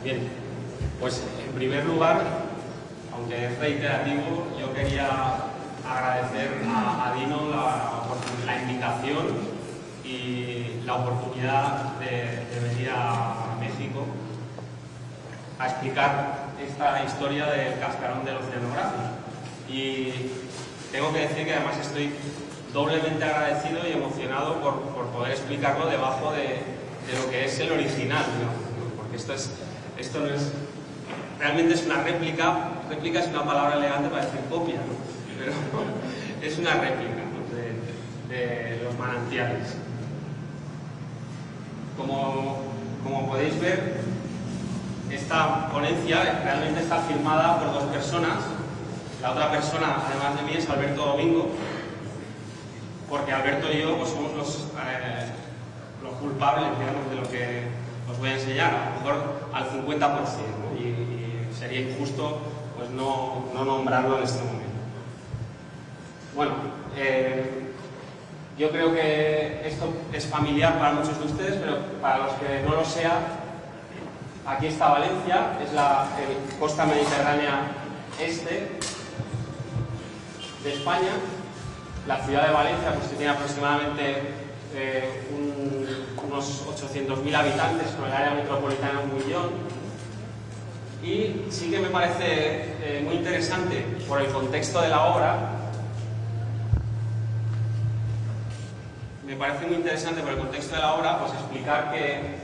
Bien, pues en primer lugar, aunque es reiterativo, yo quería agradecer a Dino la invitación y la oportunidad de venir a México a explicar esta historia del cascarón del oceanográfico. Y tengo que decir que además estoy doblemente agradecido y emocionado por poder explicarlo debajo de lo que es el original, ¿no? Porque esto no es... Realmente es una réplica. Réplica es una palabra elegante para decir copia, ¿no? Pero es una réplica, ¿no? de los manantiales. Como podéis ver, esta ponencia realmente está firmada por dos personas. La otra persona, además de mí, es Alberto Domingo, porque Alberto y yo pues, somos los culpables, digamos, de lo que os voy a enseñar, a lo mejor al 50%, ¿no? y sería injusto pues, no nombrarlo en este momento. Bueno, yo creo que esto es familiar para muchos de ustedes, pero para los que no lo sea, aquí está Valencia, es la costa mediterránea este de España. La ciudad de Valencia, pues, que tiene aproximadamente unos 800.000 habitantes, con el área metropolitana 1 millón. Y sí que me parece muy interesante por el contexto de la obra. Pues explicar que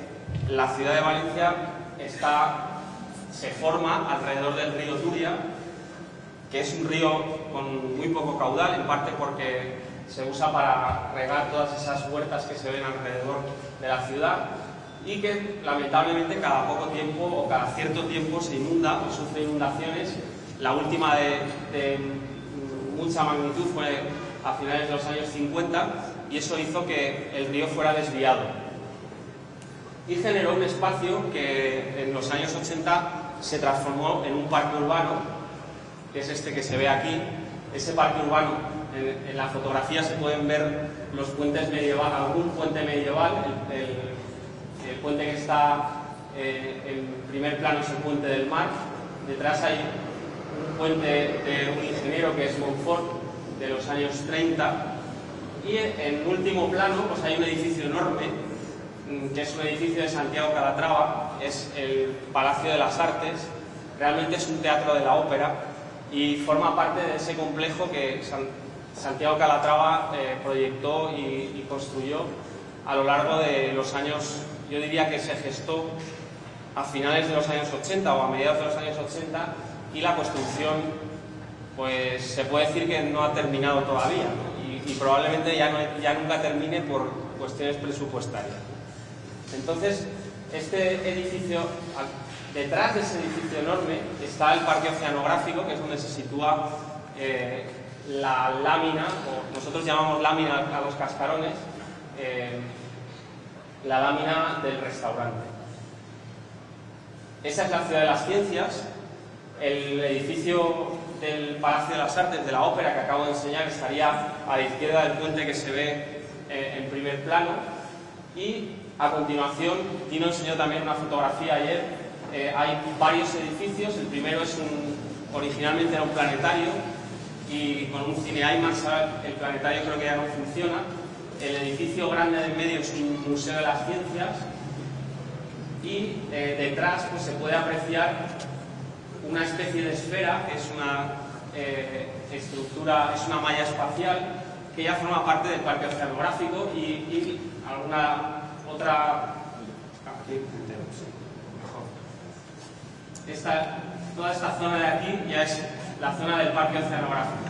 la ciudad de Valencia se forma alrededor del río Turia, que es un río con muy poco caudal, en parte porque se usa para regar todas esas huertas que se ven alrededor de la ciudad y que lamentablemente cada poco tiempo o cada cierto tiempo se inunda o sufre inundaciones. La última de mucha magnitud fue a finales de los años 50 y eso hizo que el río fuera desviado y generó un espacio que en los años 80 se transformó en un parque urbano, que es este que se ve aquí. Ese parque urbano, en la fotografía se pueden ver los puentes medievales, algún puente medieval. El puente que está en primer plano es el puente del Mar. Detrás hay un puente de un ingeniero que es Montfort, de los años 30. Y en último plano pues hay un edificio enorme, que es un edificio de Santiago Calatrava, es el Palacio de las Artes. Realmente es un teatro de la ópera y forma parte de ese complejo que Santiago Calatrava proyectó y construyó a lo largo de los años, yo diría que se gestó a finales de los años 80 o a mediados de los años 80, y la construcción pues se puede decir que no ha terminado todavía, ¿no? y probablemente ya nunca termine por cuestiones presupuestarias. Entonces, este edificio, detrás de ese edificio enorme está el Parque Oceanográfico, que es donde se sitúa la lámina, o nosotros llamamos lámina a los cascarones, la lámina del restaurante. Esa es la Ciudad de las Ciencias. El edificio del Palacio de las Artes, de la ópera que acabo de enseñar, estaría a la izquierda del puente que se ve en primer plano. Y a continuación, Dino enseñó también una fotografía ayer. Hay varios edificios. El primero originalmente era un planetario, y con un cine IMAX el planetario creo que ya no funciona. El edificio grande del medio es un museo de las ciencias, y detrás pues, se puede apreciar una especie de esfera, que es una estructura, es una malla espacial que ya forma parte del Parque Oceanográfico y alguna otra... Aquí, mejor. Toda esta zona de aquí ya es la zona del Parque Oceanográfico.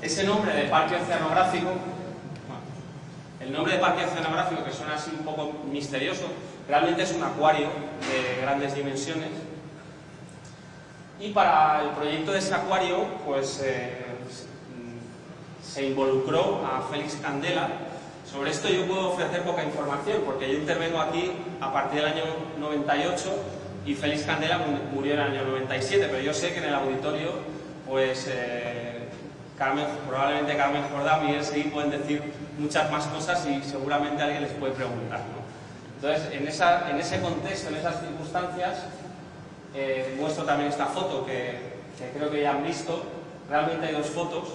Ese nombre de Parque Oceanográfico, el nombre de Parque Oceanográfico, que suena así un poco misterioso, realmente es un acuario de grandes dimensiones. Y para el proyecto de ese acuario, pues se involucró a Félix Candela. Sobre esto yo puedo ofrecer poca información, porque yo intervengo aquí a partir del año 98 y Félix Candela murió en el año 97, pero yo sé que en el auditorio, pues probablemente Carmen Jordá, Miguel Seguí pueden decir muchas más cosas y seguramente alguien les puede preguntar, ¿no? Entonces, en ese contexto, en esas circunstancias, muestro también esta foto que creo que ya han visto. Realmente hay dos fotos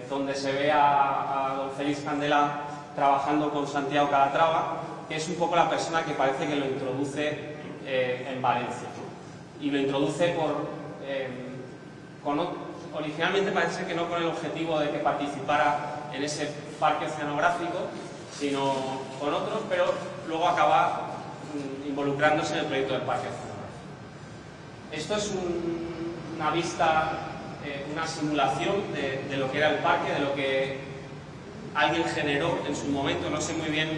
donde se ve a don Félix Candela trabajando con Santiago Calatrava, que es un poco la persona que parece que lo introduce en Valencia, ¿no? Y lo introduce originalmente parece que no con el objetivo de que participara en ese parque oceanográfico, sino con otros, pero luego acaba involucrándose en el proyecto del parque oceanográfico. Esto es una vista, una simulación de lo que era el parque, de lo que alguien generó en su momento. No sé muy bien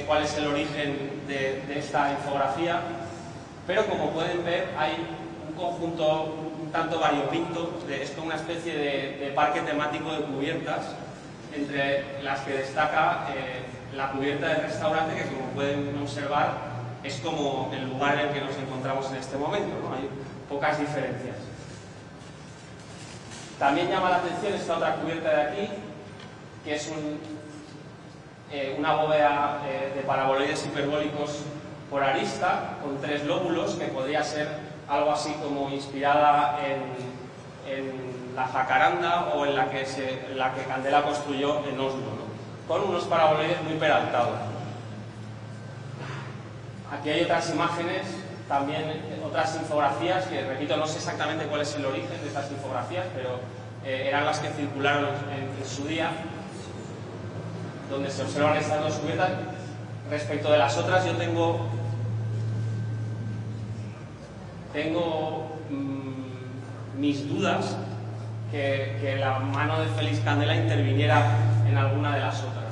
cuál es el origen de esta infografía, pero como pueden ver hay un conjunto un tanto variopinto, es como una especie de parque temático de cubiertas, entre las que destaca la cubierta del restaurante, que como pueden observar es como el lugar en el que nos encontramos en este momento, ¿no? Hay pocas diferencias. También llama la atención esta otra cubierta de aquí, que es una bóveda de paraboloides hiperbólicos por arista, con 3 lóbulos, que podría ser algo así como inspirada en la jacaranda o en la que Candela construyó en Oslo, ¿no? Con unos paraboloides muy peraltados. Aquí hay otras imágenes, también otras infografías, que repito, no sé exactamente cuál es el origen de estas infografías, pero eran las que circularon en su día, donde se observan estas dos cubiertas. Respecto de las otras, yo tengo mis dudas que la mano de Félix Candela interviniera en alguna de las otras.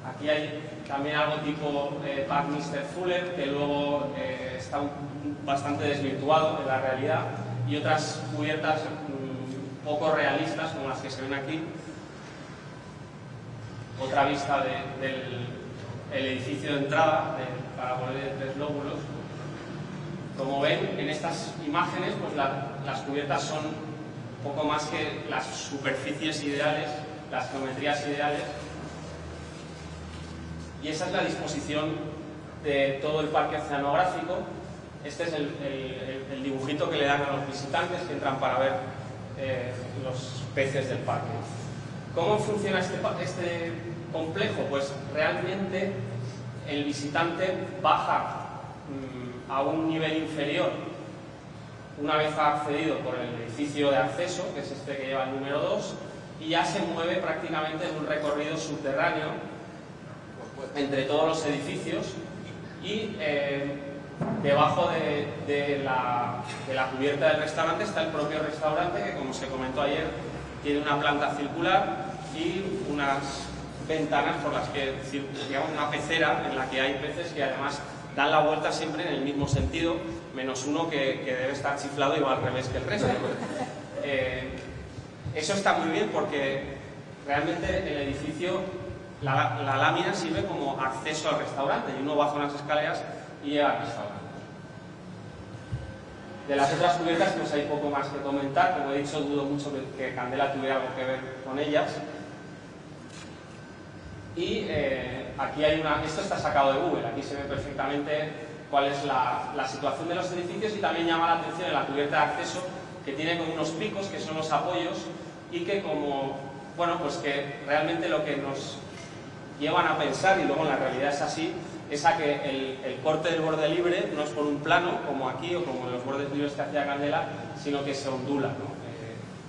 Aquí hay también algo tipo Buckminster Fuller, que luego está bastante desvirtuado en la realidad, y otras cubiertas poco realistas, como las que se ven aquí. Otra vista del edificio de entrada, del paraboloide de 3 lóbulos. Como ven, en estas imágenes, pues las cubiertas son poco más que las superficies ideales, las geometrías ideales. Y esa es la disposición de todo el parque oceanográfico. Este es el dibujito que le dan a los visitantes que entran para ver los peces del parque. ¿Cómo funciona este complejo? Pues realmente el visitante baja a un nivel inferior una vez ha accedido por el edificio de acceso, que es este que lleva el número 2, y ya se mueve prácticamente en un recorrido subterráneo entre todos los edificios, y debajo de la cubierta del restaurante está el propio restaurante, que como se comentó ayer tiene una planta circular y unas ventanas por las que, digamos, una pecera en la que hay peces que además dan la vuelta siempre en el mismo sentido, menos uno que debe estar chiflado y va al revés que el resto. Eso está muy bien porque realmente el edificio, la lámina sirve como acceso al restaurante, y uno baja unas escaleras y llega al restaurante. De las otras cubiertas pues hay poco más que comentar. Como he dicho, dudo mucho que Candela tuviera algo que ver con ellas. Y aquí hay esto está sacado de Google, aquí se ve perfectamente cuál es la situación de los edificios, y también llama la atención en la cubierta de acceso que tiene como unos picos que son los apoyos, y que pues que realmente lo que nos llevan a pensar, y luego en la realidad es así, es a que el corte del borde libre no es por un plano como aquí o como en los bordes libres que hacía Candela, sino que se ondula, ¿no?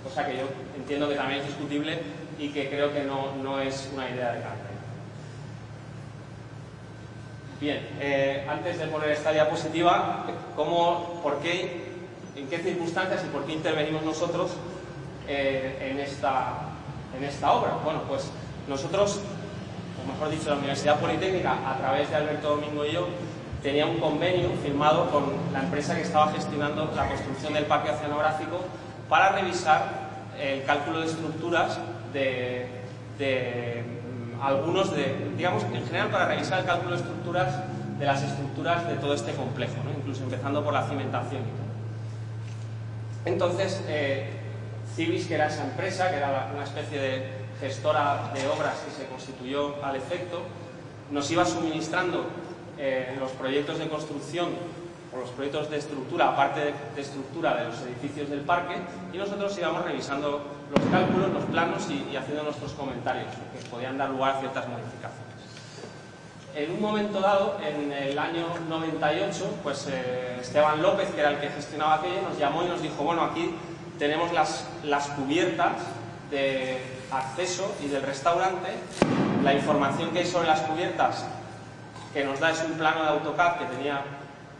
Cosa que yo entiendo que también es discutible y que creo que no es una idea de Candela. Bien, antes de poner esta diapositiva, ¿por qué, en qué circunstancias y por qué intervenimos nosotros en esta obra? Bueno, pues nosotros, o mejor dicho, la Universidad Politécnica, a través de Alberto Domingo y yo, tenía un convenio firmado con la empresa que estaba gestionando la construcción del parque oceanográfico para revisar el cálculo de estructuras digamos, en general, para revisar el cálculo de estructuras de las estructuras de todo este complejo, ¿no? Incluso empezando por la cimentación y todo. Entonces, Cibis, que era esa empresa, que era una especie de gestora de obras que se constituyó al efecto, nos iba suministrando los proyectos de construcción por los proyectos de estructura, parte de estructura de los edificios del parque, y nosotros íbamos revisando los cálculos, los planos y haciendo nuestros comentarios, que podían dar lugar a ciertas modificaciones. En un momento dado, en el año 98, pues Esteban López, que era el que gestionaba aquello, nos llamó y nos dijo, bueno, aquí tenemos las cubiertas de acceso y del restaurante. La información que hay sobre las cubiertas que nos da es un plano de AutoCAD que tenía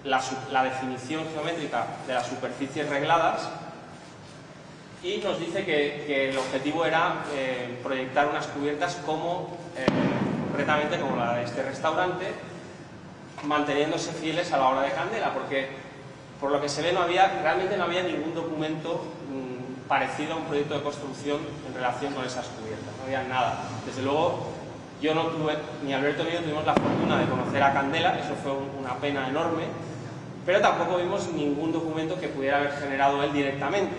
la definición geométrica de las superficies regladas, y nos dice que el objetivo era proyectar unas cubiertas concretamente como la de este restaurante, manteniéndose fieles a la obra de Candela, porque por lo que se ve realmente no había ningún documento parecido a un proyecto de construcción en relación con esas cubiertas, no había nada. Desde luego, yo no tuve, ni Alberto ni yo tuvimos la fortuna de conocer a Candela, eso fue una pena enorme, pero tampoco vimos ningún documento que pudiera haber generado él directamente.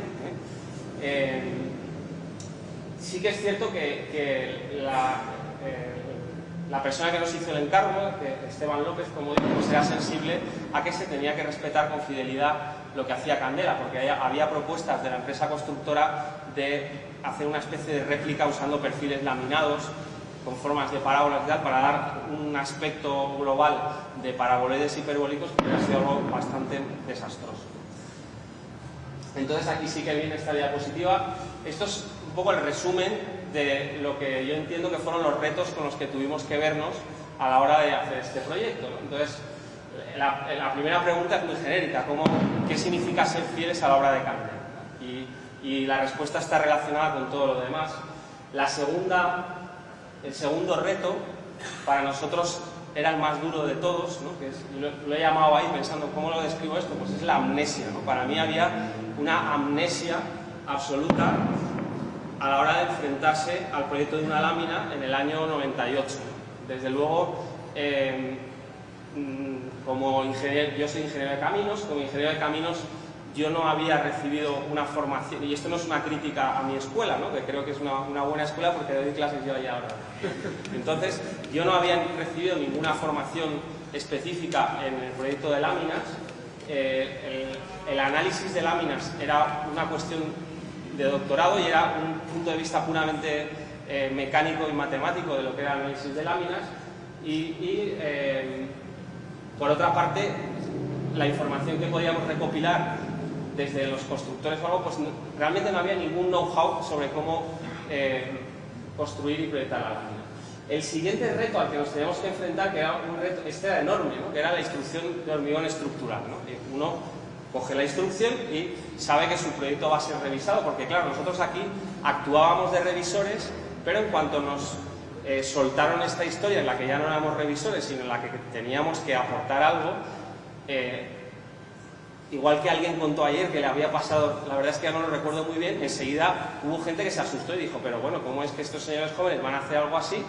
Sí que es cierto que la persona que nos hizo el encargo, Esteban López, como digo, pues era sensible a que se tenía que respetar con fidelidad lo que hacía Candela, porque había propuestas de la empresa constructora de hacer una especie de réplica usando perfiles laminados con formas de parábolas y tal, para dar un aspecto global de paraboloides hiperbólicos que hubiera sido algo bastante desastroso. Entonces aquí sí que viene esta diapositiva. Esto es un poco el resumen de lo que yo entiendo que fueron los retos con los que tuvimos que vernos a la hora de hacer este proyecto, ¿no? Entonces, la primera pregunta es muy genérica, ¿qué significa ser fieles a la obra de Candela? Y la respuesta está relacionada con todo lo demás. El segundo reto, para nosotros era el más duro de todos, ¿no? Lo he llamado ahí pensando, ¿cómo lo describo esto? Pues es la amnesia, ¿no? Para mí había una amnesia absoluta a la hora de enfrentarse al proyecto de una lámina en el año 98. Desde luego, como ingeniero, yo soy ingeniero de caminos, como ingeniero de caminos yo no había recibido una formación, y esto no es una crítica a mi escuela, ¿no? Que creo que es una buena escuela porque doy clases yo allá ahora. Entonces, yo no había recibido ninguna formación específica en el proyecto de láminas. El análisis de láminas era una cuestión de doctorado y era un punto de vista puramente mecánico y matemático de lo que era el análisis de láminas. Por otra parte, la información que podíamos recopilar desde los constructores o algo, pues realmente no había ningún know-how sobre cómo construir y proyectar la lámina. El siguiente reto al que nos teníamos que enfrentar, que era un reto, este era enorme, ¿no? Que era la instrucción de hormigón estructural, ¿no? Uno coge la instrucción y sabe que su proyecto va a ser revisado, porque claro, nosotros aquí actuábamos de revisores, pero en cuanto nos soltaron esta historia en la que ya no éramos revisores, sino en la que teníamos que aportar algo, igual que alguien contó ayer que le había pasado, la verdad es que ya no lo recuerdo muy bien, enseguida hubo gente que se asustó y dijo, pero bueno, ¿cómo es que estos señores jóvenes van a hacer algo así?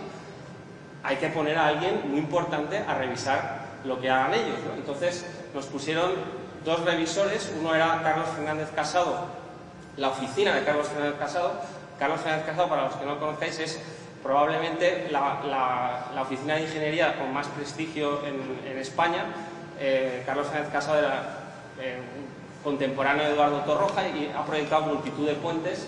Hay que poner a alguien muy importante a revisar lo que hagan ellos, ¿no? Entonces nos pusieron dos revisores, uno era Carlos Fernández Casado, la oficina de Carlos Fernández Casado. Carlos Fernández Casado, para los que no lo conozcáis, es probablemente la oficina de ingeniería con más prestigio en España. Carlos Fernández Casado era contemporáneo de Eduardo Torroja y ha proyectado multitud de puentes,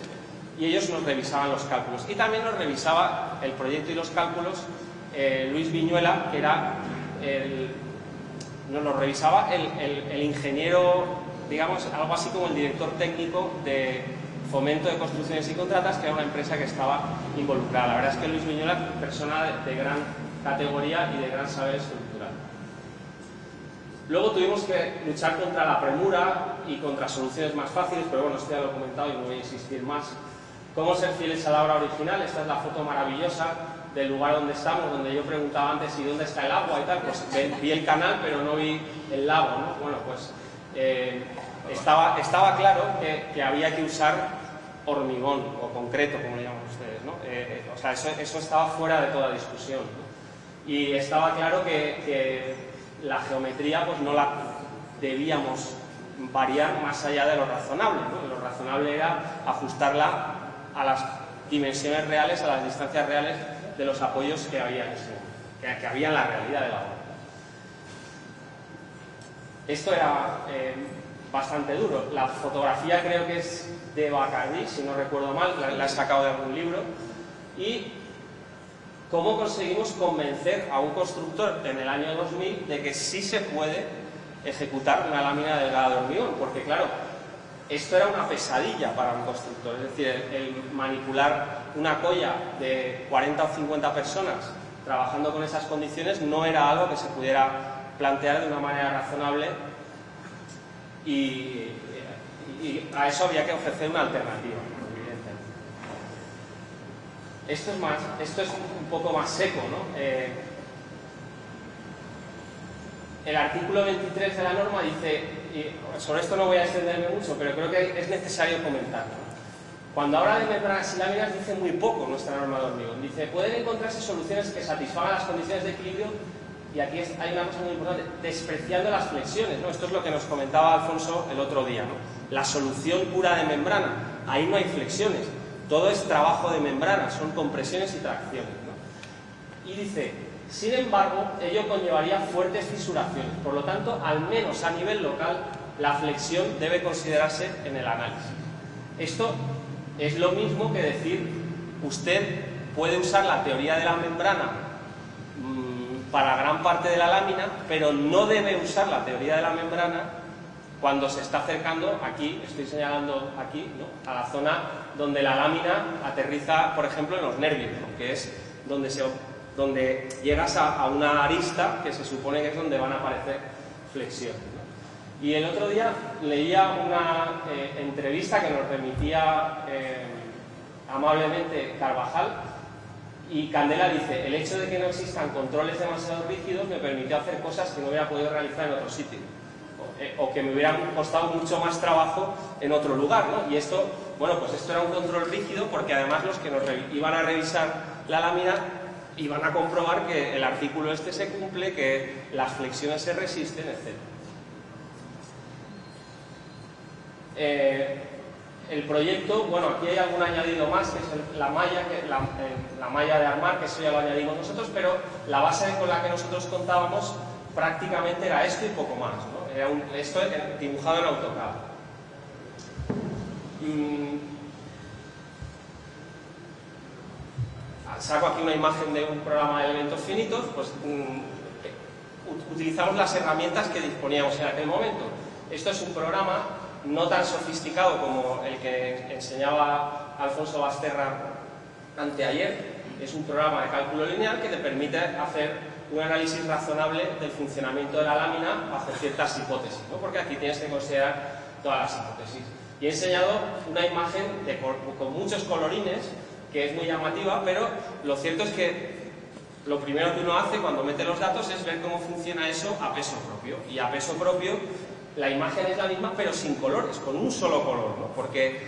y ellos nos revisaban los cálculos. Y también nos revisaba el proyecto y los cálculos Luis Viñuela, que era nos lo revisaba el ingeniero, digamos, algo así como el director técnico de Fomento de Construcciones y Contratas, que era una empresa que estaba involucrada. La verdad es que Luis Viñuela es una persona de gran categoría y de gran saber estructural. Luego tuvimos que luchar contra la premura y contra soluciones más fáciles, pero bueno, esto ya lo he comentado y no voy a insistir más. ¿Cómo ser fieles a la obra original? Esta es la foto maravillosa del lugar donde estamos, donde yo preguntaba antes ¿y dónde está el agua y tal? Pues vi el canal, pero no vi el lago, ¿no? Bueno, pues estaba claro que había que usar hormigón o concreto, como le llaman ustedes, ¿no? O sea, eso estaba fuera de toda discusión, ¿no? Y estaba claro que la geometría pues no la debíamos variar más allá de lo razonable, ¿no? Lo razonable era ajustarla a las dimensiones reales, a las distancias reales de los apoyos que había en la realidad de la obra. Esto era bastante duro. La fotografía creo que es de Bacardí, si no recuerdo mal, la he sacado de algún libro. Y cómo conseguimos convencer a un constructor en el año 2000 de que sí se puede ejecutar una lámina delgada de hormigón, porque claro, esto era una pesadilla para un constructor, es decir, el manipular una colla de 40 o 50 personas trabajando con esas condiciones no era algo que se pudiera plantear de una manera razonable y a eso había que ofrecer una alternativa, evidentemente. Esto es un poco más seco, ¿no? El artículo 23 de la norma dice, y sobre esto no voy a extenderme mucho, pero creo que es necesario comentarlo. Cuando habla de membranas y láminas dice muy poco nuestra norma de hormigón. Dice, pueden encontrarse soluciones que satisfagan las condiciones de equilibrio, y aquí hay una cosa muy importante, despreciando las flexiones, ¿no? Esto es lo que nos comentaba Alfonso el otro día, ¿no? La solución pura de membrana, ahí no hay flexiones, todo es trabajo de membrana, son compresiones y tracciones, ¿no? Y dice, sin embargo, ello conllevaría fuertes fisuraciones, por lo tanto, al menos a nivel local, la flexión debe considerarse en el análisis. Esto es lo mismo que decir, usted puede usar la teoría de la membrana para gran parte de la lámina, pero no debe usar la teoría de la membrana cuando se está acercando, aquí, estoy señalando aquí, ¿no?, a la zona donde la lámina aterriza, por ejemplo, en los nervios, ¿no?, que es donde llegas a una arista que se supone que es donde van a aparecer flexiones, ¿no? Y el otro día leía una entrevista que nos remitía amablemente Carvajal, y Candela dice, el hecho de que no existan controles demasiado rígidos me permitió hacer cosas que no hubiera podido realizar en otro sitio, o que me hubieran costado mucho más trabajo en otro lugar, ¿no? Y esto, bueno, pues esto era un control rígido porque además los que nos iban a revisar la lámina iban a comprobar que el artículo este se cumple, que las flexiones se resisten, etc. El proyecto, bueno, aquí hay algún añadido más, que es la malla de armar, que eso ya lo añadimos nosotros, pero la base con la que nosotros contábamos prácticamente era esto y poco más, ¿no? Era esto dibujado en AutoCAD. Saco aquí una imagen de un programa de elementos finitos, pues utilizamos las herramientas que disponíamos en aquel momento. Esto es un programa no tan sofisticado como el que enseñaba Alfonso Basterra anteayer. Es un programa de cálculo lineal que te permite hacer un análisis razonable del funcionamiento de la lámina bajo ciertas hipótesis, ¿no? Porque aquí tienes que considerar todas las hipótesis. Y he enseñado una imagen con muchos colorines, que es muy llamativa, pero lo cierto es que lo primero que uno hace cuando mete los datos es ver cómo funciona eso a peso propio. Y a peso propio la imagen es la misma, pero sin colores, con un solo color, ¿no? Porque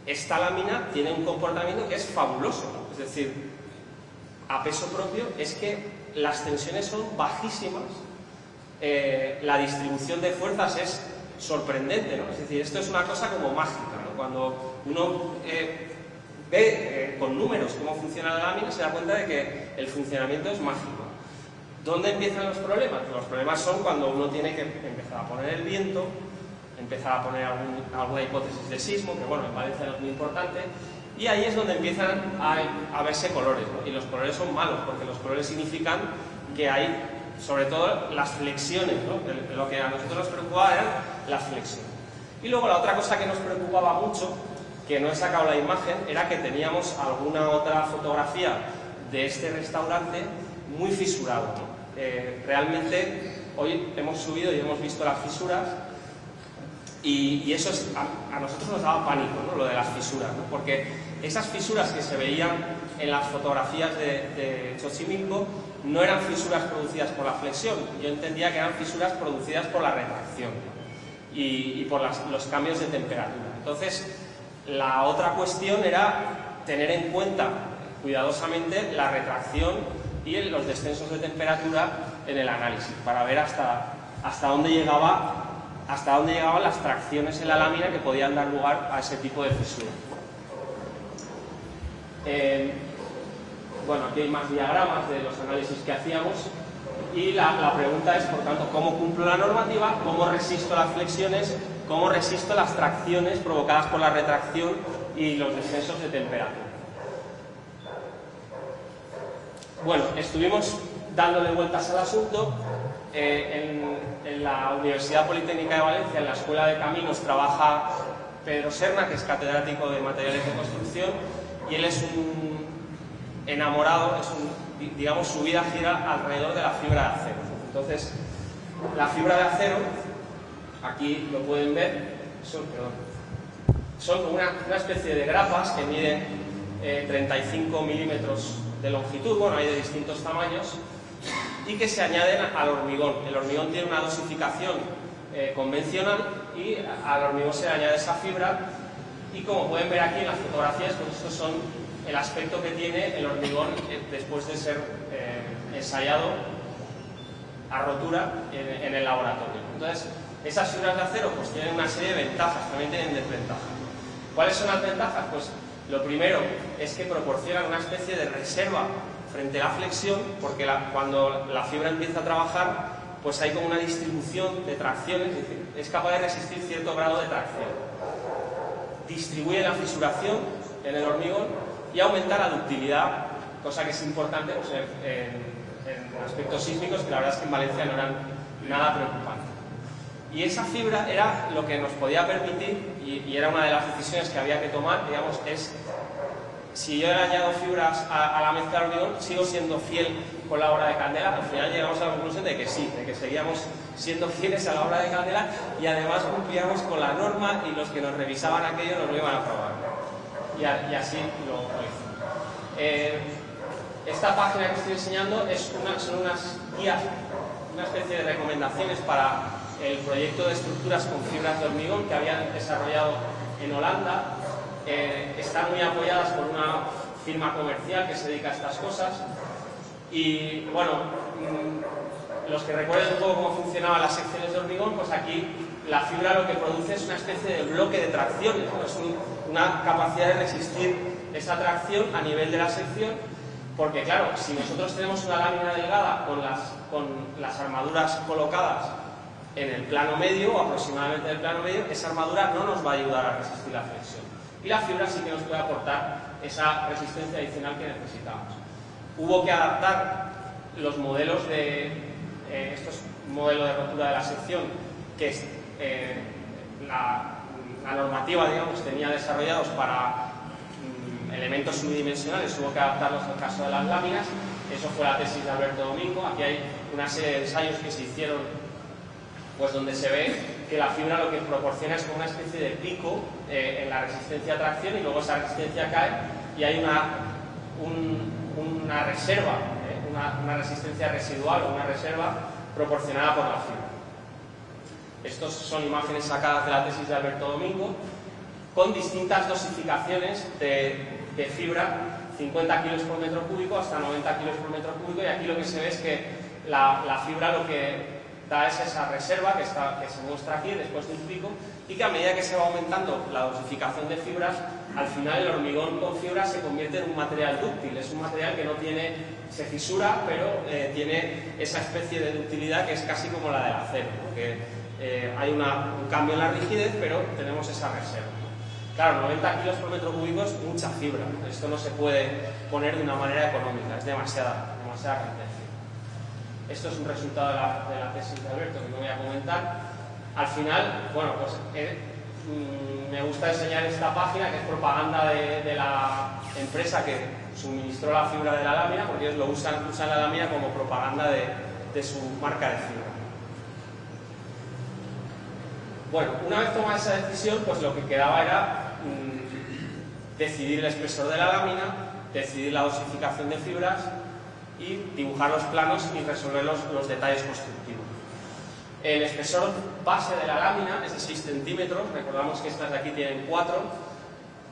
esta lámina tiene un comportamiento que es fabuloso, ¿no? Es decir, a peso propio es que las tensiones son bajísimas, la distribución de fuerzas es sorprendente, ¿no? Es decir, esto es una cosa como mágica, ¿no? Cuando uno ve con números cómo funciona la lámina, se da cuenta de que el funcionamiento es mágico. ¿Dónde empiezan los problemas? Los problemas son cuando uno tiene que empezar a poner el viento, empezar a poner alguna hipótesis de sismo, que bueno, en Valencia no es muy importante, y ahí es donde empiezan a verse colores, ¿no? Y los colores son malos, porque los colores significan que hay, sobre todo, las flexiones, ¿no? Lo que a nosotros nos preocupaba eran las flexiones. Y luego la otra cosa que nos preocupaba mucho, que no he sacado la imagen, era que teníamos alguna otra fotografía de este restaurante muy fisurado, ¿no? Realmente hoy hemos subido y hemos visto las fisuras y eso es, a nosotros nos daba pánico, ¿no? Lo de las fisuras, ¿no? Porque esas fisuras que se veían en las fotografías de Xochimilco no eran fisuras producidas por la flexión, yo entendía que eran fisuras producidas por la retracción, ¿no? y por los cambios de temperatura. Entonces, la otra cuestión era tener en cuenta cuidadosamente la retracción y los descensos de temperatura en el análisis, para ver hasta dónde llegaban las tracciones en la lámina que podían dar lugar a ese tipo de fisura. Bueno, aquí hay más diagramas de los análisis que hacíamos Y la pregunta es, por tanto, ¿cómo cumplo la normativa? ¿Cómo resisto las flexiones? ¿Cómo resisto las tracciones provocadas por la retracción y los descensos de temperatura? Bueno, estuvimos dándole vueltas al asunto. En la Universidad Politécnica de Valencia, en la Escuela de Caminos, trabaja Pedro Serna, que es catedrático de materiales de construcción, y él es un enamorado, digamos, su vida gira alrededor de la fibra de acero. Entonces, la fibra de acero, aquí lo pueden ver, son como una especie de grapas que miden 35 milímetros de longitud, bueno, hay de distintos tamaños, y que se añaden al hormigón. El hormigón tiene una dosificación convencional y al hormigón se le añade esa fibra, y como pueden ver aquí en las fotografías, pues estos son el aspecto que tiene el hormigón después de ser ensayado a rotura en el laboratorio. Entonces, esas fibras de acero pues tienen una serie de ventajas, también tienen desventajas. ¿Cuáles son las ventajas? Pues lo primero es que proporcionan una especie de reserva frente a la flexión, porque cuando la fibra empieza a trabajar, pues hay como una distribución de tracciones, es decir, es capaz de resistir cierto grado de tracción. Distribuye la fisuración en el hormigón y aumenta la ductilidad, cosa que es importante pues, en aspectos sísmicos que la verdad es que en Valencia no eran nada preocupantes. Y esa fibra era lo que nos podía permitir, y era una de las decisiones que había que tomar, digamos, es si yo le añado fibras a la mezcla de hormigón, sigo siendo fiel con la obra de candela. Al final llegamos a la conclusión de que sí, de que seguíamos siendo fieles a la obra de candela y además cumplíamos con la norma y los que nos revisaban aquello nos lo iban a aprobar. Y así lo hizo. Esta página que estoy enseñando son unas guías, una especie de recomendaciones para el proyecto de estructuras con fibras de hormigón que habían desarrollado en Holanda. Están muy apoyadas por una firma comercial que se dedica a estas cosas. Y bueno, los que recuerden un poco cómo funcionaban las secciones de hormigón, pues aquí la fibra lo que produce es una especie de bloque de tracciones, ¿no? Es una capacidad de resistir esa tracción a nivel de la sección, porque claro, si nosotros tenemos una lámina delgada con las armaduras colocadas en el plano medio o aproximadamente en el plano medio, esa armadura no nos va a ayudar a resistir la flexión. Y la fibra sí que nos puede aportar esa resistencia adicional que necesitamos. Hubo que adaptar los modelos estos modelos de rotura de la sección que la normativa, digamos, tenía desarrollados para elementos unidimensionales, hubo que adaptarlos al caso de las láminas. Eso fue la tesis de Alberto Domingo. Aquí hay una serie de ensayos que se hicieron, pues donde se ve que la fibra lo que proporciona es como una especie de pico en la resistencia a tracción, y luego esa resistencia cae y hay una reserva, una resistencia residual o una reserva proporcionada por la fibra. Estas son imágenes sacadas de la tesis de Alberto Domingo con distintas dosificaciones de fibra, 50 kilos por metro cúbico hasta 90 kilos por metro cúbico, y aquí lo que se ve es que la fibra lo que da es esa reserva que se muestra aquí después de un pico, y que a medida que se va aumentando la dosificación de fibras, al final el hormigón con fibra se convierte en un material dúctil. Es un material que no se fisura, pero tiene esa especie de ductilidad que es casi como la del acero, porque hay un cambio en la rigidez, pero tenemos esa reserva. Claro, 90 kilos por metro cúbico es mucha fibra. Esto no se puede poner de una manera económica, es demasiada cantidad de fibra. Esto es un resultado de la tesis de Alberto que no voy a comentar. Al final, bueno, pues me gusta enseñar esta página, que es propaganda de la empresa que suministró la fibra de la lámina, porque ellos usan la lámina como propaganda de su marca de fibra. Bueno, una vez tomada esa decisión, pues lo que quedaba era decidir el espesor de la lámina, decidir la dosificación de fibras y dibujar los planos y resolver los detalles constructivos. El espesor base de la lámina es de 6 centímetros, recordamos que estas de aquí tienen 4.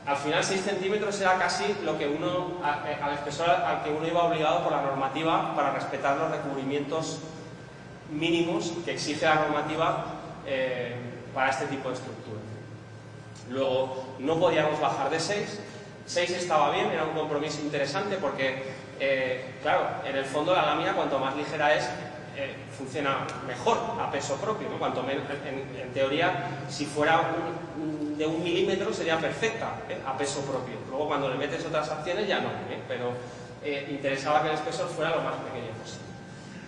Al final 6 centímetros era casi lo que al espesor al que uno iba obligado por la normativa para respetar los recubrimientos mínimos que exige la normativa para este tipo de estructura. Luego no podíamos bajar de 6. 6 estaba bien, era un compromiso interesante porque, claro, en el fondo la lámina cuanto más ligera es, funciona mejor a peso propio, ¿no? Cuanto menos, en teoría, si fuera de 1 milímetro sería perfecta, a peso propio. Luego cuando le metes otras acciones ya no, pero interesaba que el espesor fuera lo más pequeño posible.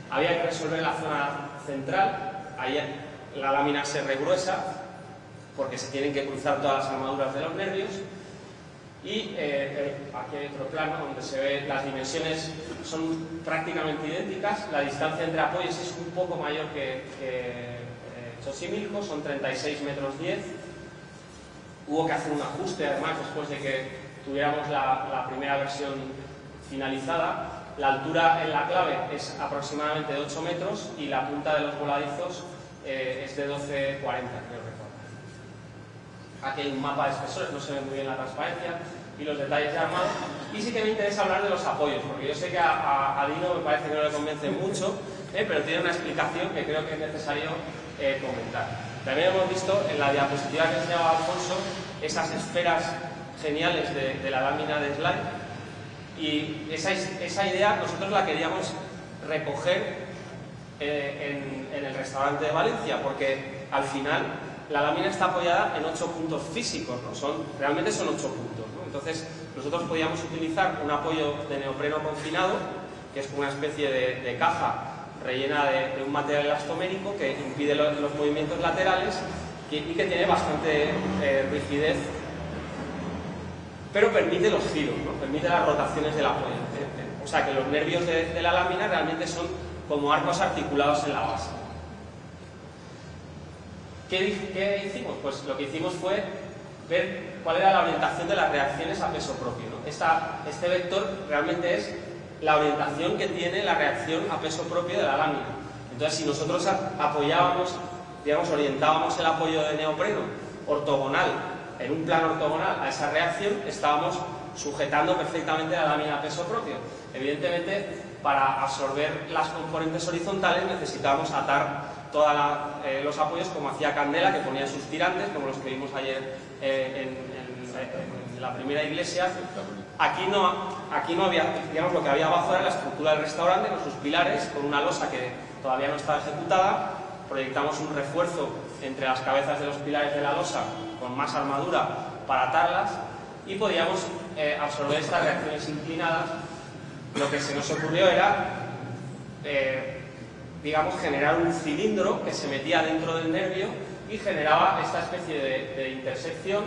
Había que resolver la zona central, ahí la lámina se regruesa porque se tienen que cruzar todas las armaduras de los nervios. Y aquí hay otro plano donde se ve las dimensiones son prácticamente idénticas. La distancia entre apoyos es un poco mayor que Xochimilco, son 36 metros 10. Hubo que hacer un ajuste además después de que tuviéramos la primera versión finalizada. La altura en la clave es aproximadamente de 8 metros y la punta de los voladizos es de 12,40, creo recordar. Aquí hay un mapa de espesores, no se ve muy bien la transparencia y los detalles de armado. Y sí que me interesa hablar de los apoyos, porque yo sé que a Dino me parece que no le convence mucho, pero tiene una explicación que creo que es necesario comentar. También hemos visto en la diapositiva que enseñaba Alfonso esas esferas geniales de la lámina de slide, y esa idea nosotros la queríamos recoger en el restaurante de Valencia, porque al final la lámina está apoyada en 8 puntos físicos, ¿no? Realmente son 8 puntos, ¿no? Entonces nosotros podíamos utilizar un apoyo de neopreno confinado, que es como una especie de caja rellena de un material elastomérico que impide los movimientos laterales y que tiene bastante rigidez, pero permite los giros, ¿no? Permite las rotaciones del apoyo. O sea que los nervios de la lámina realmente son como arcos articulados en la base. ¿Qué hicimos? Pues lo que hicimos fue ver cuál era la orientación de las reacciones a peso propio, ¿no? Este vector realmente es la orientación que tiene la reacción a peso propio de la lámina. Entonces, si nosotros apoyábamos, digamos, orientábamos el apoyo de neopreno ortogonal, en un plano ortogonal a esa reacción, estábamos sujetando perfectamente la lámina a peso propio. Evidentemente, para absorber las componentes horizontales necesitábamos atar todos los apoyos como hacía Candela, que ponía sus tirantes, como los que vimos ayer en la primera iglesia. Aquí no había, digamos, lo que había abajo era la estructura del restaurante con sus pilares, con una losa que todavía no estaba ejecutada. Proyectamos un refuerzo entre las cabezas de los pilares de la losa con más armadura para atarlas y podíamos absorber estas reacciones inclinadas. Lo que se nos ocurrió era digamos, generar un cilindro que se metía dentro del nervio y generaba esta especie de intersección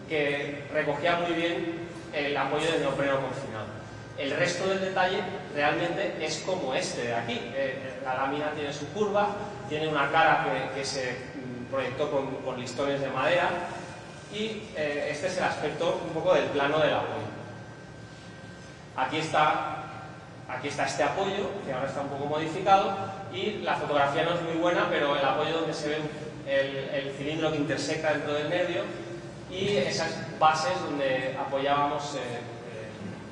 que recogía muy bien el apoyo del neopreno confinado. El resto del detalle realmente es como este de aquí. La lámina tiene su curva, tiene una cara que se proyectó con listones de madera y este es el aspecto un poco del plano del apoyo. Aquí está este apoyo, que ahora está un poco modificado, y la fotografía no es muy buena, pero el apoyo donde se ve el cilindro que intersecta dentro del nervio y esas bases donde apoyábamos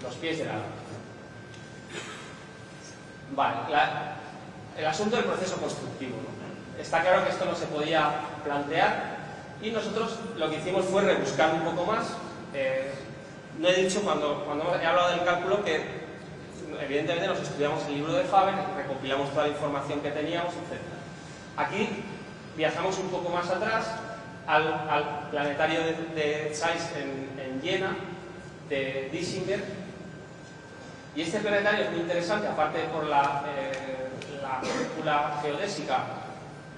los pies de la lámina. Vale, el asunto del proceso constructivo, ¿no? Está claro que esto no se podía plantear y nosotros lo que hicimos fue rebuscar un poco más. No he dicho cuando he hablado del cálculo que evidentemente nos estudiamos el libro de Faber, recopilamos toda la información que teníamos, etc. Aquí viajamos un poco más atrás al planetario de Zeiss en Jena, de Dischinger, y este planetario es muy interesante, aparte por la cúpula geodésica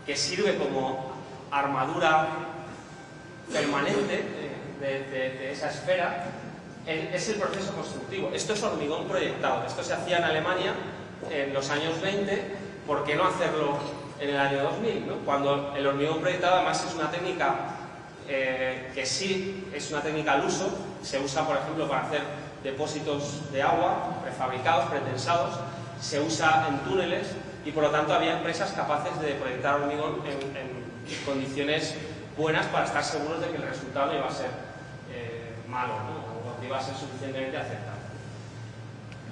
que sirve como armadura permanente de esa esfera. Es el proceso constructivo. Esto es hormigón proyectado. Esto se hacía en Alemania en los años 20. ¿Por qué no hacerlo en el año 2000? ¿No? Cuando el hormigón proyectado además es una técnica que sí es una técnica al uso. Se usa, por ejemplo, para hacer depósitos de agua prefabricados, pretensados. Se usa en túneles y por lo tanto había empresas capaces de proyectar hormigón en condiciones buenas para estar seguros de que el resultado no iba a ser malo, ¿no? Iba a ser suficientemente aceptable.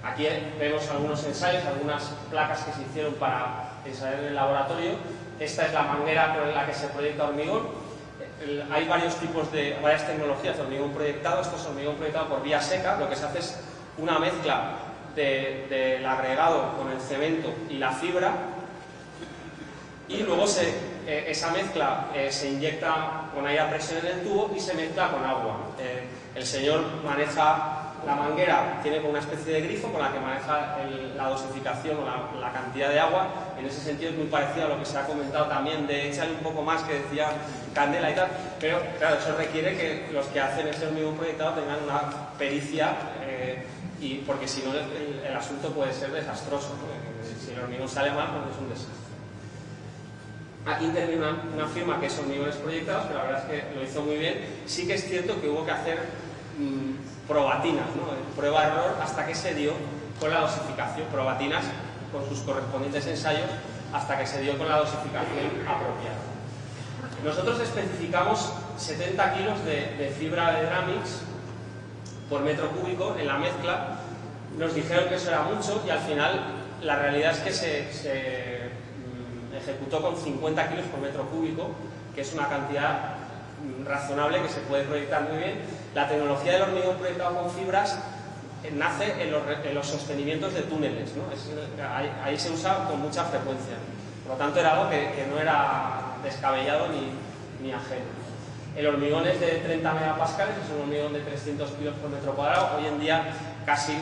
Aquí vemos algunos ensayos, algunas placas que se hicieron para ensayar en el laboratorio. Esta es la manguera con la que se proyecta hormigón. Hay varias tecnologías de hormigón proyectado. Esto es hormigón proyectado por vía seca. Lo que se hace es una mezcla del agregado con el cemento y la fibra y luego esa mezcla se inyecta con aire a presión en el tubo y se mezcla con agua. El señor maneja la manguera, tiene como una especie de grifo con la que maneja la dosificación o la cantidad de agua. En ese sentido es muy parecido a lo que se ha comentado también de echarle un poco más, que decía Candela y tal, pero claro, eso requiere que los que hacen ese hormigón proyectado tengan una pericia, porque si no el asunto puede ser desastroso, ¿no? Si el hormigón sale mal, pues es un desastre. Aquí interviene una firma que es Hormigones Proyectados, que la verdad es que lo hizo muy bien. Sí que es cierto que hubo que hacer probatinas, ¿no? Prueba-error, hasta que se dio con la dosificación, probatinas con sus correspondientes ensayos, hasta que se dio con la dosificación apropiada. Nosotros especificamos 70 kilos de fibra de Dramix por metro cúbico en la mezcla. Nos dijeron que eso era mucho y al final la realidad es que se ejecutó con 50 kilos por metro cúbico, que es una cantidad razonable que se puede proyectar muy bien. La tecnología del hormigón proyectado con fibras nace en los sostenimientos de túneles, ¿no? Ahí se usa con mucha frecuencia. Por lo tanto, era algo que no era descabellado ni ajeno. El hormigón es de 30 megapascales, es un hormigón de 300 kilos por metro cuadrado. Hoy en día, casi,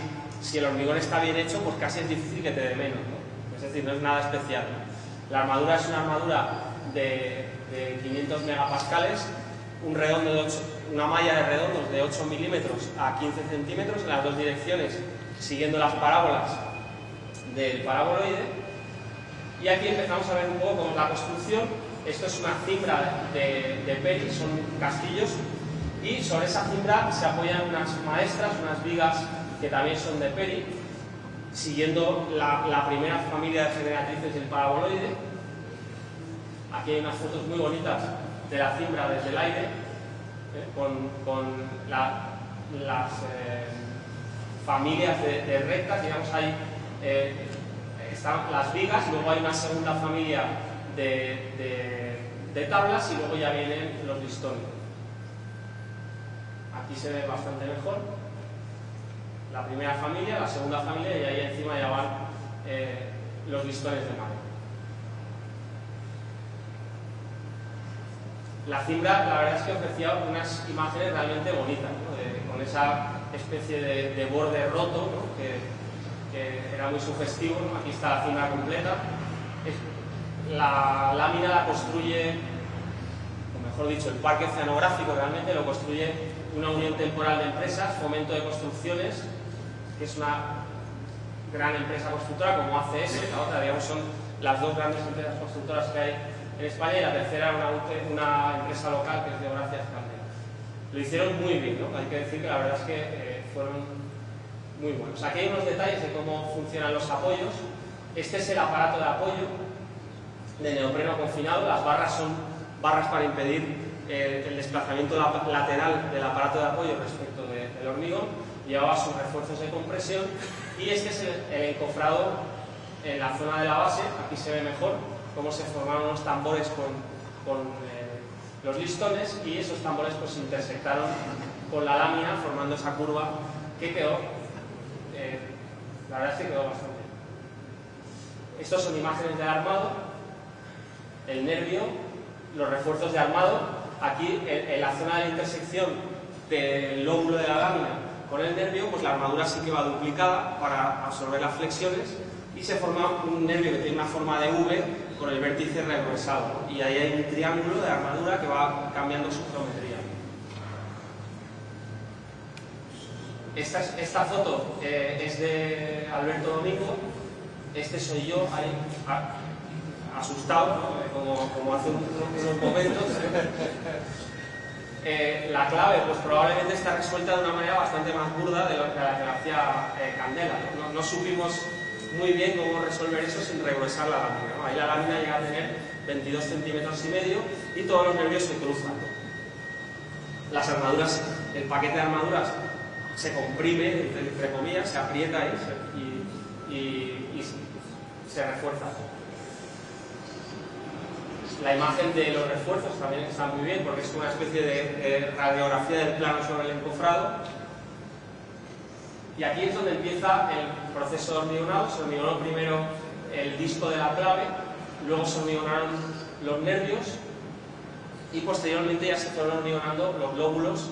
si el hormigón está bien hecho, pues casi es difícil que te dé menos, ¿no? Es decir, no es nada especial, ¿no? La armadura es una armadura de 500 megapascales, una malla de redondos de 8 milímetros a 15 centímetros en las dos direcciones, siguiendo las parábolas del paraboloide. Y aquí empezamos a ver un poco cómo es la construcción. Esto es una cimbra de Peri, son castillos, y sobre esa cimbra se apoyan unas maestras, unas vigas que también son de Peri, siguiendo la primera familia de generatrices del paraboloide. Aquí hay unas fotos muy bonitas de la cimbra desde el aire, con las familias de rectas, digamos, están las vigas, luego hay una segunda familia de tablas y luego ya vienen los listones. Aquí se ve bastante mejor la primera familia, la segunda familia, y ahí encima ya van los listones de madera. La cimbra, la verdad es que ofrecía unas imágenes realmente bonitas, ¿no? Con esa especie de borde roto, ¿no? que era muy sugestivo, ¿no? Aquí está la cimbra completa. La lámina la construye, o mejor dicho, el parque oceanográfico realmente lo construye una unión temporal de empresas, Fomento de Construcciones, que es una gran empresa constructora como ACS, la otra, digamos, son las dos grandes empresas constructoras que hay en España, y la tercera una empresa local que es de Horacias Candela. Lo hicieron muy bien, ¿no? Hay que decir que la verdad es que fueron muy buenos. Aquí hay unos detalles de cómo funcionan los apoyos. Este es el aparato de apoyo de neopreno confinado. Las barras son barras para impedir el desplazamiento lateral del aparato de apoyo respecto del hormigón. Llevaba sus refuerzos de compresión, y este es el encofrado en la zona de la base. Aquí se ve mejor cómo se formaron unos tambores con los listones, y esos tambores pues se intersectaron con la lámina formando esa curva que quedó, la verdad es que quedó bastante bien. Estos son imágenes del armado, el nervio, los refuerzos de armado. Aquí en la zona de la intersección del lóbulo de la lámina con el nervio, pues la armadura sí que va duplicada para absorber las flexiones, y se forma un nervio que tiene una forma de V con el vértice regresado, ¿no? Y ahí hay un triángulo de armadura que va cambiando su geometría. Esta foto es de Alberto Domingo. Este soy yo ahí asustado, ¿no? como hace unos momentos. La clave pues probablemente está resuelta de una manera bastante más burda de la que lo hacía Candela, ¿no? No supimos muy bien cómo resolver eso sin regresar la lámina, ¿no? Ahí la lámina llega a tener 22 centímetros y medio y todos los nervios se cruzan, ¿no? Las armaduras, el paquete de armaduras se comprime, entre comillas, se aprieta ahí y se refuerza. La imagen de los refuerzos también está muy bien, porque es una especie de radiografía del plano sobre el encofrado. Y aquí es donde empieza el proceso de hormigonado. Se hormigonó primero el disco de la clave, luego se hormigonaron los nervios y posteriormente ya se fueron hormigonando los lóbulos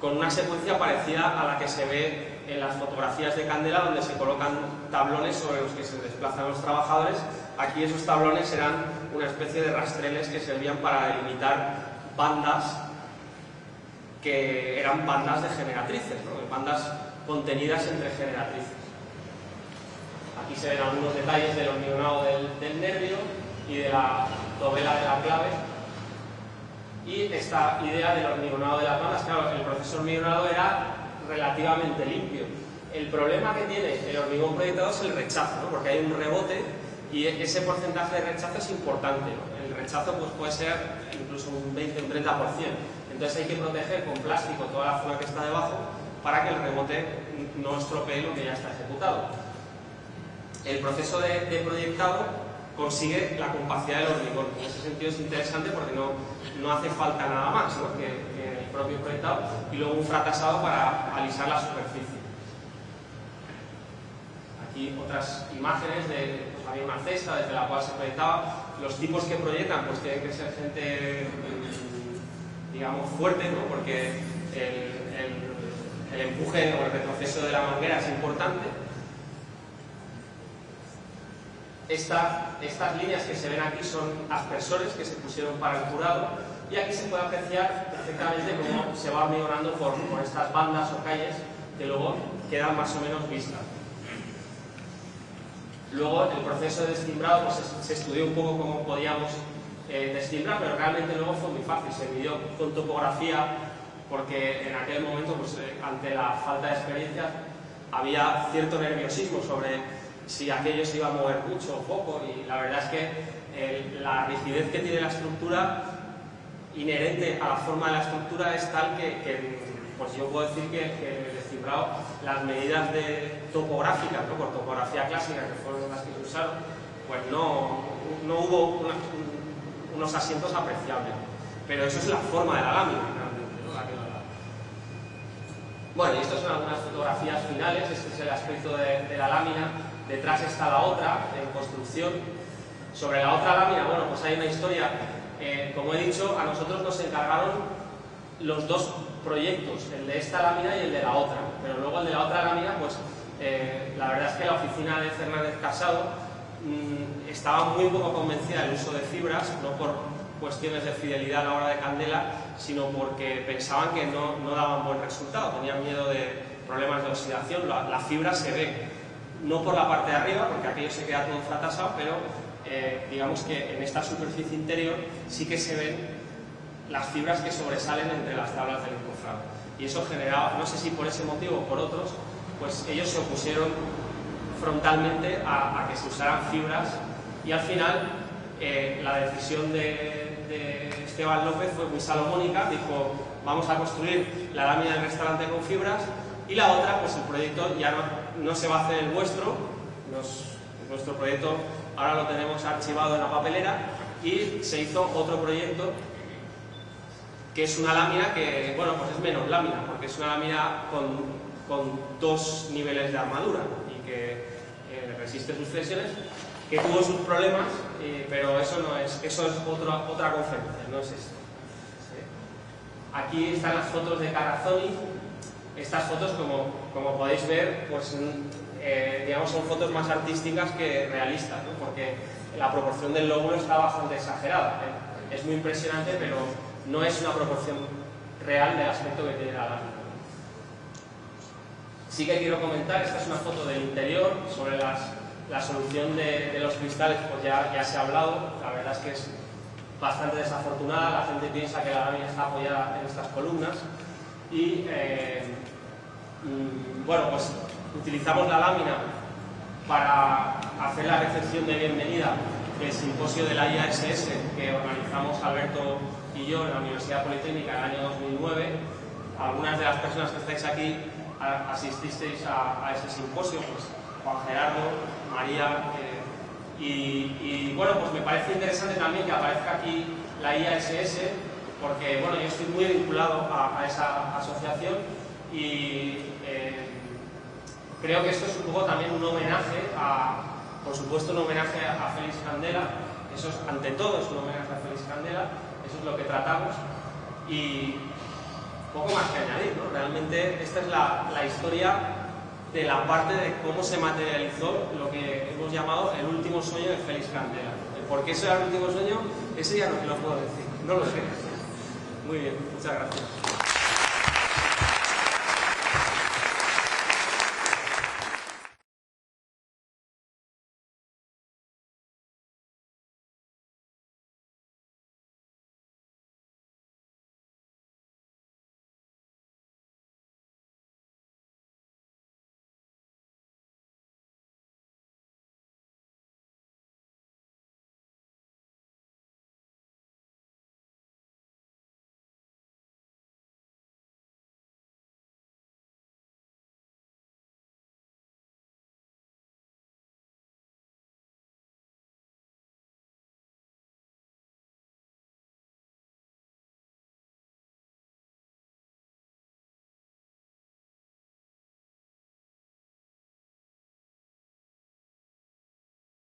con una secuencia parecida a la que se ve en las fotografías de Candela, donde se colocan tablones sobre los que se desplazan los trabajadores. Aquí esos tablones eran una especie de rastreles que servían para delimitar bandas que eran bandas de generatrices, ¿no? Bandas contenidas entre generatrices. Aquí se ven algunos detalles del hormigonado del nervio y de la dovela de la clave. Y esta idea del hormigonado de las bandas, claro, el proceso hormigonado era relativamente limpio. El problema que tiene el hormigón proyectado es el rechazo, ¿no? Porque hay un rebote y ese porcentaje de rechazo es importante, ¿no? El rechazo pues, puede ser incluso un 20 o un 30%. Entonces hay que proteger con plástico toda la zona que está debajo para que el rebote no estropee lo que ya está ejecutado. El proceso de proyectado consigue la compacidad del hormigón. En ese sentido es interesante porque no hace falta nada más, ¿no? que el propio proyectado, y luego un fracasado para alisar la superficie. Aquí otras imágenes de pues había una cesta desde la cual se proyectaba. Los tipos que proyectan pues tienen que ser gente digamos fuerte, ¿no? Porque el empuje o el retroceso de la manguera es importante. Estas líneas que se ven aquí son aspersores que se pusieron para el curado, y aquí se puede apreciar perfectamente cómo se va hormigonando por estas bandas o calles que luego quedan más o menos vistas. Luego el proceso de descimbrado pues, se estudió un poco cómo podíamos descimbrar, pero realmente luego fue muy fácil. Se midió con topografía porque en aquel momento pues, ante la falta de experiencia había cierto nerviosismo sobre si aquello se iba a mover mucho o poco, y la verdad es que la rigidez que tiene la estructura inherente a la forma de la estructura es tal que pues yo puedo decir que el descimbrado, las medidas topográficas, ¿no? Por topografía clásica, que fueron las que se usaron, pues no hubo unos asientos apreciables, pero eso es la forma de la lámina realmente, ¿no? Bueno, y estas son algunas fotografías finales. Este es el aspecto de la lámina. Detrás está la otra, en construcción. Sobre la otra lámina, bueno, pues hay una historia. Como he dicho, a nosotros nos encargaron los dos proyectos, el de esta lámina y el de la otra. Pero luego el de la otra lámina, pues la verdad es que la oficina de Fernández Casado estaba muy poco convencida del uso de fibras, no por cuestiones de fidelidad a la hora de Candela, sino porque pensaban que no daban buen resultado, tenían miedo de problemas de oxidación. La fibra se ve, no por la parte de arriba, porque aquello se queda todo fratasado, pero digamos que en esta superficie interior sí que se ven las fibras que sobresalen entre las tablas del encofrado. Y eso generaba, no sé si por ese motivo o por otros, pues ellos se opusieron frontalmente a que se usaran fibras, y al final la decisión de Esteban López fue muy salomónica. Dijo: vamos a construir la lámina del restaurante con fibras, y la otra, pues el proyecto ya no se va a hacer el vuestro. Nuestro proyecto ahora lo tenemos archivado en la papelera, y se hizo otro proyecto que es una lámina que, bueno, pues es menos lámina, porque es una lámina con dos niveles de armadura y que resiste sus presiones, que tuvo sus problemas, pero eso no es, eso es otra conferencia, no es esto. ¿Sí? Aquí están las fotos de Carrazzoni. Estas fotos, como podéis ver, pues digamos, son fotos más artísticas que realistas, ¿no? Porque la proporción del lóbulo está bastante exagerada, ¿eh? Es muy impresionante, pero no es una proporción real del aspecto que tiene la lámina. Sí que quiero comentar, esta es una foto del interior. Sobre la solución de los cristales, pues ya se ha hablado. La verdad es que es bastante desafortunada. La gente piensa que la lámina está apoyada en estas columnas, y bueno, pues utilizamos la lámina para hacer la recepción de bienvenida del simposio de la IASS que organizamos Alberto y yo en la Universidad Politécnica en el año 2009. Algunas de las personas que estáis aquí asististeis a ese simposio, pues Juan Gerardo, María, y bueno, pues me parece interesante también que aparezca aquí la IASS, porque bueno, yo estoy muy vinculado a esa asociación, y creo que esto es un poco también un homenaje por supuesto un homenaje a Félix Candela. Eso es, ante todo, es un homenaje a Félix Candela, eso es lo que tratamos y poco más que añadir, ¿no? Realmente esta es la historia de la parte de cómo se materializó lo que hemos llamado el último sueño de Félix Candela. ¿Por qué ese era el último sueño? Ese ya no te lo puedo decir, no lo sé. Muy bien, muchas gracias.